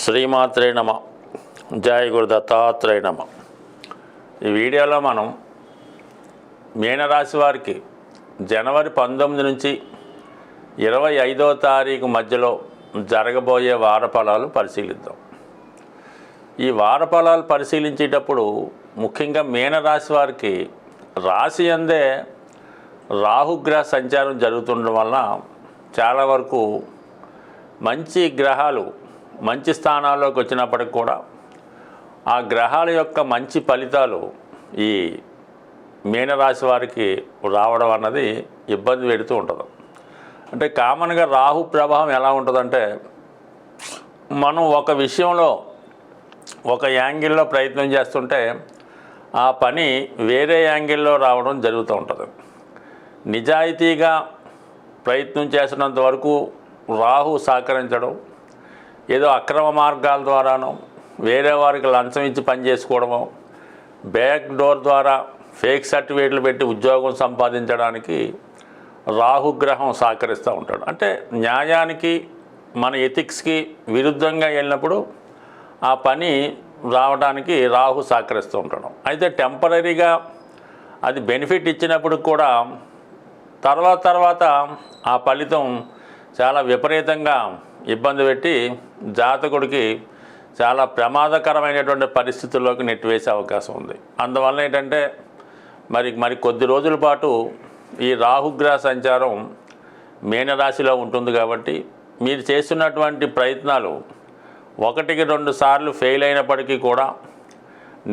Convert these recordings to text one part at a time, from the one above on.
శ్రీమాత్రే నమ. జయ గురు దత్తాత్రేయ నమ. ఈ వీడియోలో మనం మీనరాశి వారికి జనవరి 19 నుంచి 25వ తారీఖు మధ్యలో జరగబోయే వార ఫలాలు పరిశీలిద్దాం. ఈ వార ఫలాలు పరిశీలించేటప్పుడు ముఖ్యంగా మీనరాశి వారికి రాశి అందే రాహుగ్రహ సంచారం జరుగుతుండడం వల్ల చాలా వరకు మంచి గ్రహాలు మంచి స్థానాల్లోకి వచ్చినప్పటికి కూడా ఆ గ్రహాల యొక్క మంచి ఫలితాలు ఈ మీనరాశి వారికి రావడం అన్నది ఇబ్బంది పెడుతూ ఉంటుంది. అంటే కామన్గా రాహు ప్రభావం ఎలా ఉంటుందంటే, మనం ఒక విషయంలో ఒక యాంగిల్లో ప్రయత్నం చేస్తుంటే ఆ పని వేరే యాంగిల్లో రావడం జరుగుతూ ఉంటుంది. నిజాయితీగా ప్రయత్నం చేసినంత వరకు రాహు సహకరించడం, ఏదో అక్రమ మార్గాల ద్వారానో వేరే వారికి లంచం ఇచ్చి పని చేసుకోవడమో, బ్యాక్ డోర్ ద్వారా ఫేక్ సర్టిఫికేట్లు పెట్టి ఉద్యోగం సంపాదించడానికి రాహుగ్రహం సహకరిస్తూ ఉంటాడు. అంటే న్యాయానికి మన ఎథిక్స్కి విరుద్ధంగా వెళ్ళినప్పుడు ఆ పని రావడానికి రాహు సహకరిస్తూ ఉంటాడు. అయితే టెంపరీగా అది బెనిఫిట్ ఇచ్చినప్పుడు కూడా తర్వాత ఆ ఫలితం చాలా విపరీతంగా ఇబ్బంది పెట్టి జాతకుడికి చాలా ప్రమాదకరమైనటువంటి పరిస్థితుల్లోకి నెట్టివేసే అవకాశం ఉంది. అందువల్ల ఏంటంటే మరి కొద్ది రోజుల పాటు ఈ రాహుగ్రహ సంచారం మీనరాశిలో ఉంటుంది కాబట్టి మీరు చేస్తున్నటువంటి ప్రయత్నాలు 1-2 సార్లు ఫెయిల్ అయినప్పటికీ కూడా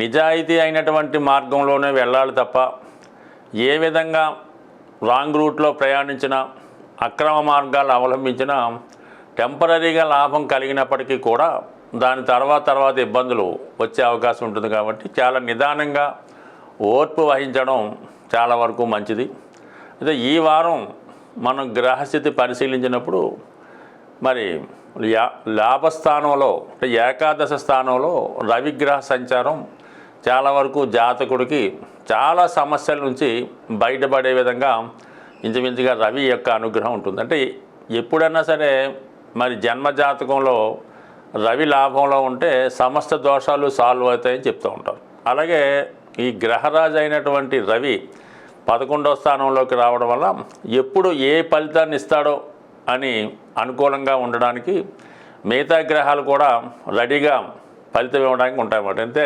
నిజాయితీ అయినటువంటి మార్గంలోనే వెళ్ళాలి తప్ప ఏ విధంగా రాంగ్ రూట్లో ప్రయాణించినా అక్రమ మార్గాలు అవలంబించినా టెంపరీగా లాభం కలిగినప్పటికీ కూడా దాని తర్వాత ఇబ్బందులు వచ్చే అవకాశం ఉంటుంది. కాబట్టి చాలా నిదానంగా ఓర్పు వహించడం చాలా వరకు మంచిది. అయితే ఈ వారం మనం గ్రహస్థితి పరిశీలించినప్పుడు మరి లాభస్థానంలో అంటే ఏకాదశ స్థానంలో రవిగ్రహ సంచారం చాలా వరకు జాతకుడికి చాలా సమస్యల నుంచి బయటపడే విధంగా ఇంచుమించుగా రవి యొక్క అనుగ్రహం ఉంటుంది. అంటే ఎప్పుడన్నా సరే మరి జన్మజాతకంలో రవి లాభంలో ఉంటే సమస్త దోషాలు సాల్వ్ అవుతాయని చెప్తూ ఉంటారు. అలాగే ఈ గ్రహరాజు అయినటువంటి రవి 11వ స్థానంలోకి రావడం వల్ల ఎప్పుడు ఏ ఫలితాన్ని ఇస్తాడో అని అనుకూలంగా ఉండడానికి మిగతా గ్రహాలు కూడా రెడీగా ఫలితం ఇవ్వడానికి ఉంటాయన్నమాట. అంటే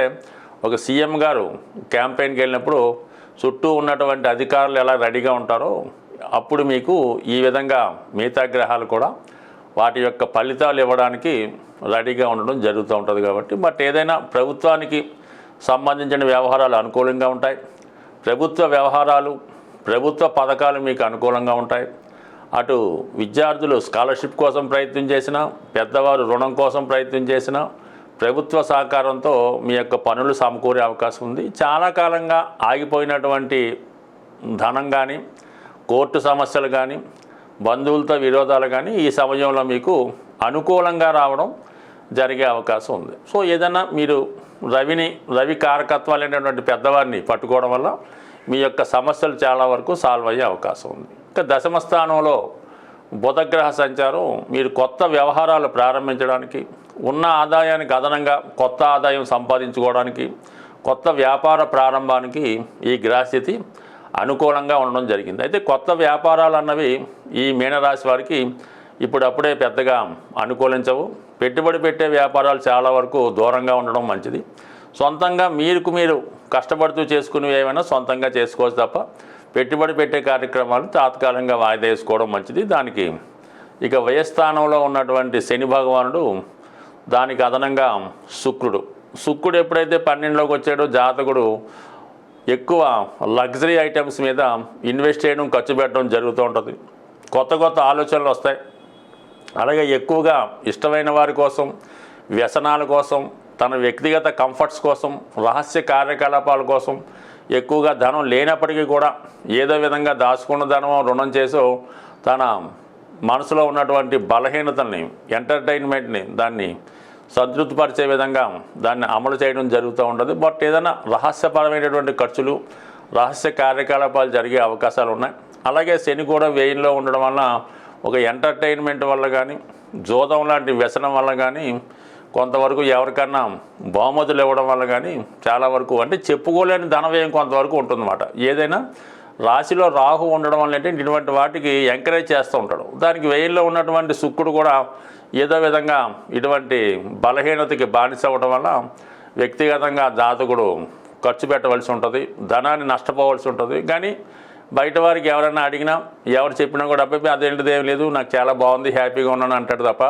ఒక సీఎం గారు క్యాంపెయిన్కి వెళ్ళినప్పుడు చుట్టూ ఉన్నటువంటి అధికారులు ఎలా రెడీగా ఉంటారో అప్పుడు మీకు ఈ విధంగా మిగతా గ్రహాలు కూడా వాటి యొక్క ఫలితాలు ఇవ్వడానికి రెడీగా ఉండడం జరుగుతూ ఉంటుంది. కాబట్టి బట్ ఏదైనా ప్రభుత్వానికి సంబంధించిన వ్యవహారాలు అనుకూలంగా ఉంటాయి, ప్రభుత్వ వ్యవహారాలు ప్రభుత్వ పథకాలు మీకు అనుకూలంగా ఉంటాయి. అటు విద్యార్థులు స్కాలర్షిప్ కోసం ప్రయత్నం చేసినా, పెద్దవారు రుణం కోసం ప్రయత్నం చేసినా ప్రభుత్వ సహకారంతో మీ యొక్క పనులు సమకూరే అవకాశం ఉంది. చాలా కాలంగా ఆగిపోయినటువంటి ధనం కానీ, కోర్టు సమస్యలు కానీ, బంధువులతో విరోధాలు కానీ ఈ సమయంలో మీకు అనుకూలంగా రావడం జరిగే అవకాశం ఉంది. సో ఏదైనా మీరు రవి కారకత్వాలైనటువంటి పెద్దవారిని పట్టుకోవడం వల్ల మీ యొక్క సమస్యలు చాలా వరకు సాల్వ్ అయ్యే అవకాశం ఉంది. ఇంకా దశమ స్థానంలో బుధగ్రహ సంచారం మీరు కొత్త వ్యవహారాలు ప్రారంభించడానికి, ఉన్న ఆదాయానికి అదనంగా కొత్త ఆదాయం సంపాదించుకోవడానికి, కొత్త వ్యాపార ప్రారంభానికి ఈ గ్రహస్థితి అనుకూలంగా ఉండడం జరిగింది. అయితే కొత్త వ్యాపారాలు అన్నవి ఈ మీనరాశి వారికి ఇప్పుడప్పుడే పెద్దగా అనుకూలించవు. పెట్టుబడి పెట్టే వ్యాపారాలు చాలా వరకు దూరంగా ఉండడం మంచిది. సొంతంగా మీరు కష్టపడుతూ చేసుకునేవి ఏమైనా సొంతంగా చేసుకోవచ్చు తప్ప పెట్టుబడి పెట్టే కార్యక్రమాలు తాత్కాలికంగా వాయిదా వేసుకోవడం మంచిది. దానికి ఇక వ్యయస్థానంలో ఉన్నటువంటి శని భగవానుడు, దానికి అదనంగా శుక్రుడు ఎప్పుడైతే 12లోకి వచ్చాడో జాతకుడు ఎక్కువ లగ్జరీ ఐటమ్స్ మీద ఇన్వెస్ట్ చేయడం, ఖర్చు పెట్టడం జరుగుతూ ఉంటుంది. కొత్త ఆలోచనలు వస్తాయి. అలాగే ఎక్కువగా ఇష్టమైన వారి కోసం, వ్యసనాల కోసం, తన వ్యక్తిగత కంఫర్ట్స్ కోసం, రహస్య కార్యకలాపాల కోసం ఎక్కువగా ధనం లేనప్పటికీ కూడా ఏదో విధంగా దాచుకున్న ధనం రుణం చేసో తన మనసులో ఉన్నటువంటి బలహీనతల్ని, ఎంటర్టైన్మెంట్ని దాన్ని సంతృప్తిపరిచే విధంగా దాన్ని అమలు చేయడం జరుగుతూ ఉంటుంది. బట్ ఏదైనా రహస్యపరమైనటువంటి ఖర్చులు, రహస్య కార్యకలాపాలు జరిగే అవకాశాలు ఉన్నాయి. అలాగే శని కూడా వ్యయంలో ఉండడం వల్ల ఒక ఎంటర్టైన్మెంట్ వల్ల కానీ, జోదం లాంటి వ్యసనం వల్ల కానీ, కొంతవరకు ఎవరికన్నా బహుమతులు ఇవ్వడం వల్ల కానీ చాలా వరకు అంటే చెప్పుకోలేని ధన వ్యయం కొంతవరకు ఉంటుందన్నమాట. ఏదైనా రాశిలో రాహు ఉండడం వల్ల అంటే ఇటువంటి వాటికి ఎంకరేజ్ చేస్తూ ఉంటాడు. దానికి వ్యయంలో ఉన్నటువంటి శుక్రుడు కూడా ఏదో విధంగా ఇటువంటి బలహీనతకి బానిస అవ్వడం వల్ల వ్యక్తిగతంగా జాతకుడు ఖర్చు పెట్టవలసి ఉంటుంది, ధనాన్ని నష్టపోవాల్సి ఉంటుంది. కానీ బయట వారికి ఎవరైనా అడిగినా, ఎవరు చెప్పినా కూడా అబ్బాయి అదేంటిది ఏం లేదు, నాకు చాలా బాగుంది, హ్యాపీగా ఉన్నాను అంటాడు తప్ప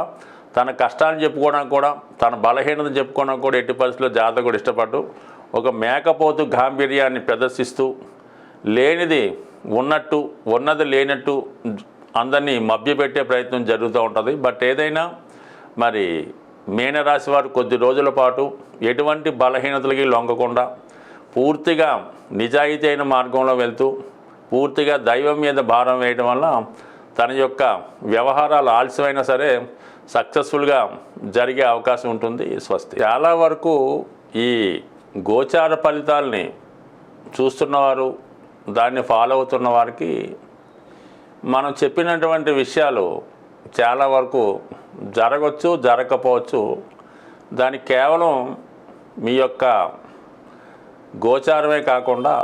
తన కష్టాన్ని చెప్పుకోవడానికి కూడా, తన బలహీనత చెప్పుకోవడానికి కూడా ఎట్టి పరిస్థితుల్లో జాతకుడు ఇష్టపడ్డు. ఒక మేకపోతు గాంభీర్యాన్ని ప్రదర్శిస్తూ లేనిది ఉన్నట్టు, ఉన్నది లేనట్టు అందరినీ మభ్యపెట్టే ప్రయత్నం జరుగుతూ ఉంటుంది. బట్ ఏదైనా మరి మీనరాశి వారు కొద్ది రోజుల పాటు ఎటువంటి బలహీనతలకి లొంగకుండా పూర్తిగా నిజాయితీ అయిన మార్గంలో వెళ్తూ పూర్తిగా దైవం మీద భారం వేయడం వల్ల తన యొక్క వ్యవహారాలు ఆలస్యమైనా సరే సక్సెస్ఫుల్గా జరిగే అవకాశం ఉంటుంది. స్వస్తి. చాలా వరకు ఈ గోచార ఫలితాలని చూస్తున్నవారు, దాన్ని ఫాలో అవుతున్న వారికి మనం చెప్పినటువంటి విషయాలు చాలా వరకు జరగవచ్చు, జరగకపోవచ్చు. దానికి కేవలం మీ యొక్క గోచారమే కాకుండా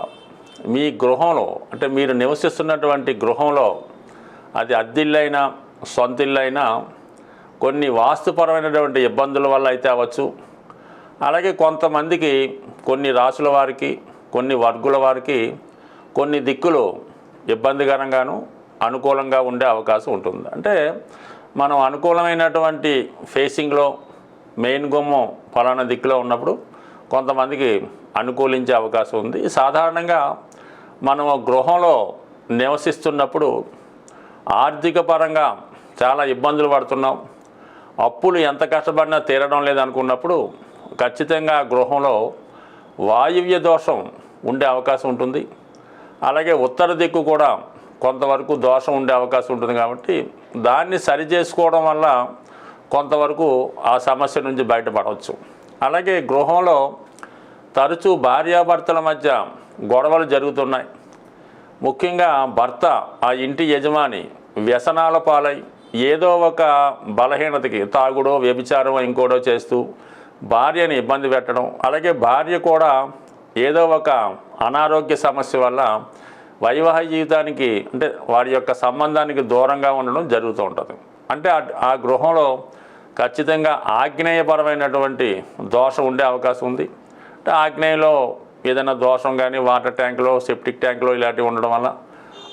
మీ గృహంలో అంటే మీరు నివసిస్తున్నటువంటి గృహంలో, అది అద్దిల్లైనా సొంతిల్లైనా కొన్ని వాస్తుపరమైనటువంటి ఇబ్బందుల వల్ల అయితే అవ్వచ్చు. అలాగే కొంతమందికి కొన్ని రాసుల వారికి, కొన్ని వర్గుల వారికి కొన్ని దిక్కులు ఇబ్బందికరంగాను అనుకూలంగా ఉండే అవకాశం ఉంటుంది. అంటే మనం అనుకూలమైనటువంటి ఫేసింగ్లో మెయిన్ గుమ్మం ఫలానా దిక్కులో ఉన్నప్పుడు కొంతమందికి అనుకూలించే అవకాశం ఉంది. సాధారణంగా మనం గృహంలో నివసిస్తున్నప్పుడు ఆర్థిక పరంగా చాలా ఇబ్బందులు పడుతున్నాం, అప్పులు ఎంత కష్టపడినా తీరడం లేదనుకున్నప్పుడు ఖచ్చితంగా గృహంలో వాయువ్య దోషం ఉండే అవకాశం ఉంటుంది. అలాగే ఉత్తర దిక్కు కూడా కొంతవరకు దోషం ఉండే అవకాశం ఉంటుంది. కాబట్టి దాన్ని సరి చేసుకోవడం వల్ల కొంతవరకు ఆ సమస్య నుంచి బయటపడవచ్చు. అలాగే గృహంలో తరచూ భార్యాభర్తల మధ్య గొడవలు జరుగుతున్నాయి. ముఖ్యంగా భర్త, ఆ ఇంటి యజమాని వ్యసనాల పాలై ఏదో ఒక బలహీనతకి తాగుడో, వ్యభిచారమో, ఇంకోటో చేస్తూ భార్యని ఇబ్బంది పెట్టడం, అలాగే భార్య కూడా ఏదో ఒక అనారోగ్య సమస్య వల్ల వైవాహిక జీవితానికి అంటే వారి యొక్క సంబంధానికి దూరంగా ఉండడం జరుగుతూ ఉంటుంది. అంటే ఆ గృహంలో ఖచ్చితంగా ఆగ్నేయపరమైనటువంటి దోషం ఉండే అవకాశం ఉంది. అంటే ఆగ్నేయంలో ఏదైనా దోషం కానీ వాటర్ ట్యాంకులో, సెప్టిక్ ట్యాంకులో ఇలాంటివి ఉండడం వల్ల,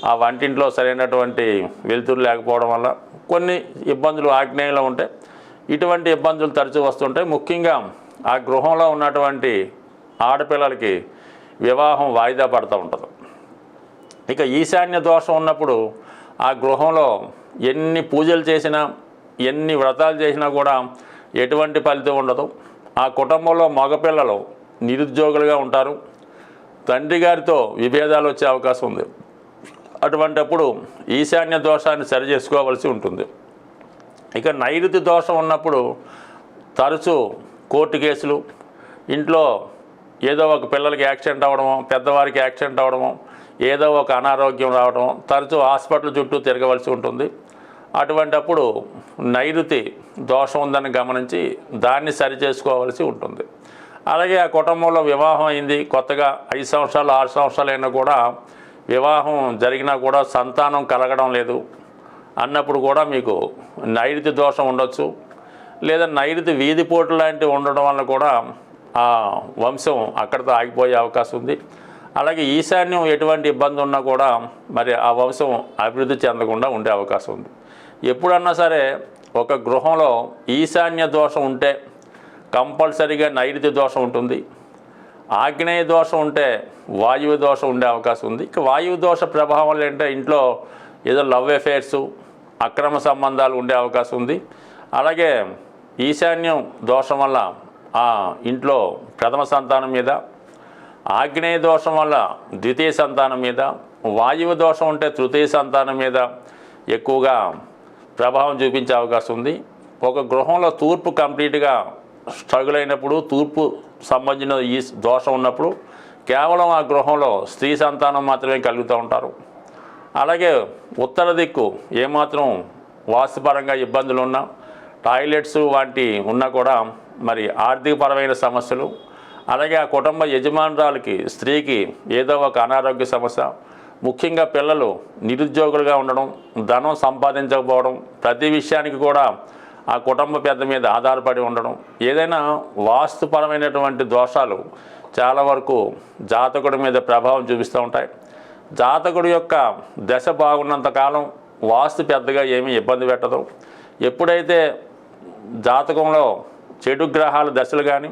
ఆ వంటింట్లో సరైనటువంటి వెలుతురు లేకపోవడం వల్ల కొన్ని ఇబ్బందులు ఆగ్నేయంలో ఉంటాయి. ఇటువంటి ఇబ్బందులు తరచూ వస్తుంటాయి. ముఖ్యంగా ఆ గృహంలో ఉన్నటువంటి ఆడపిల్లలకి వివాహం వాయిదా పడుతూ ఉంటుంది. ఇక ఈశాన్య దోషం ఉన్నప్పుడు ఆ గృహంలో ఎన్ని పూజలు చేసినా, ఎన్ని వ్రతాలు చేసినా కూడా ఎటువంటి ఫలితం ఉండదు. ఆ కుటుంబంలో మగపిల్లలు నిరుద్యోగులుగా ఉంటారు, తండ్రి గారితో విభేదాలు వచ్చే అవకాశం ఉంది. అటువంటప్పుడు ఈశాన్య దోషాన్ని సరి చేసుకోవాల్సి ఉంటుంది. ఇక నైరుతి దోషం ఉన్నప్పుడు తరచూ కోర్టు కేసులు, ఇంట్లో ఏదో ఒక పిల్లలకి యాక్సిడెంట్ అవ్వడమో, పెద్దవారికి యాక్సిడెంట్ అవ్వడమో, ఏదో ఒక అనారోగ్యం రావడం, తరచూ హాస్పిటల్ చుట్టూ తిరగవలసి ఉంటుంది. అటువంటప్పుడు నైరుతి దోషం ఉందని గమనించి దాన్ని సరి చేసుకోవాల్సి ఉంటుంది. అలాగే ఆ కుటుంబంలో వివాహం అయింది, కొత్తగా 5 సంవత్సరాలు 6 సంవత్సరాలు అయినా కూడా వివాహం జరిగినా కూడా సంతానం కలగడం లేదు అన్నప్పుడు కూడా మీకు నైరుతి దోషం ఉండొచ్చు. లేదా నైరుతి వీధిపోటు లాంటివి ఉండడం వల్ల కూడా ఆ వంశం అక్కడితో ఆగిపోయే అవకాశం ఉంది. అలాగే ఈశాన్యం ఎటువంటి ఇబ్బంది ఉన్నా కూడా మరి ఆ వంశం అభివృద్ధి చెందకుండా ఉండే అవకాశం ఉంది. ఎప్పుడన్నా సరే ఒక గృహంలో ఈశాన్య దోషం ఉంటే కంపల్సరీగా నైరుతి దోషం ఉంటుంది. ఆగ్నేయ దోషం ఉంటే వాయువు దోషం ఉండే అవకాశం ఉంది. ఇక వాయువు దోష ప్రభావం ఏంటంటే ఇంట్లో ఏదో లవ్ అఫేర్సు, అక్రమ సంబంధాలు ఉండే అవకాశం ఉంది. అలాగే ఈశాన్యం దోషం వల్ల ఆ ఇంట్లో ప్రథమ సంతానం మీద, ఆగ్నేయ దోషం వల్ల ద్వితీయ సంతానం మీద, వాయువు దోషం ఉంటే తృతీయ సంతానం మీద ఎక్కువగా ప్రభావం చూపించే అవకాశం ఉంది. ఒక గృహంలో తూర్పు కంప్లీట్గా స్ట్రగుల్ అయినప్పుడు, తూర్పు సంబంధించిన ఈ దోషం ఉన్నప్పుడు కేవలం ఆ గృహంలో స్త్రీ సంతానం మాత్రమే కలుగుతూ ఉంటారు. అలాగే ఉత్తర దిక్కు ఏమాత్రం వాస్తుపరంగా ఇబ్బందులు ఉన్నా, టాయిలెట్స్ వంటి ఉన్నా కూడా మరి ఆర్థికపరమైన సమస్యలు, అలాగే ఆ కుటుంబ యజమానురాలకి స్త్రీకి ఏదో ఒక అనారోగ్య సమస్య, ముఖ్యంగా పిల్లలు నిరుద్యోగులుగా ఉండడం, ధనం సంపాదించకపోవడం, ప్రతి విషయానికి కూడా ఆ కుటుంబ పెద్ద మీద ఆధారపడి ఉండడం, ఏదైనా వాస్తుపరమైనటువంటి దోషాలు చాలా వరకు జాతకుడి మీద ప్రభావం చూపిస్తూ ఉంటాయి. జాతకుడి యొక్క దశ బాగున్నంతకాలం వాస్తు పెద్దగా ఏమీ ఇబ్బంది పెట్టదు. ఎప్పుడైతే జాతకంలో చెడు గ్రహాల దశలు కానీ,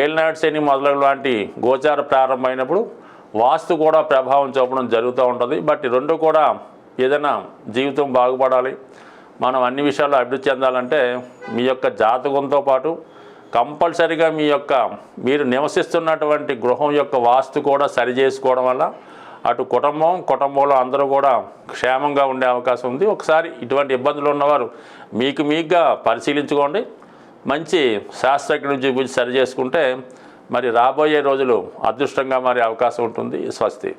ఏలినాటి శని మొదలగు లాంటి గోచార ప్రారంభమైనప్పుడు వాస్తు కూడా ప్రభావం చూపడం జరుగుతూ ఉంటుంది. బట్ ఈ రెండు కూడా ఏదైనా జీవితం బాగుపడాలి, మనం అన్ని విషయాల్లో అభివృద్ధి చెందాలంటే మీ యొక్క జాతకంతో పాటు కంపల్సరిగా మీరు నివసిస్తున్నటువంటి గృహం యొక్క వాస్తు కూడా సరి చేసుకోవడం వల్ల అటు కుటుంబంలో అందరూ కూడా క్షేమంగా ఉండే అవకాశం ఉంది. ఒకసారి ఇటువంటి ఇబ్బందులు ఉన్నవారు మీకుగా పరిశీలించుకోండి. మంచి శాస్త్రజ్ఞుని చూపించి సరి చేసుకుంటే మరి రాబోయే రోజులు అదృష్టంగా మారే అవకాశం ఉంటుంది. స్వస్తి.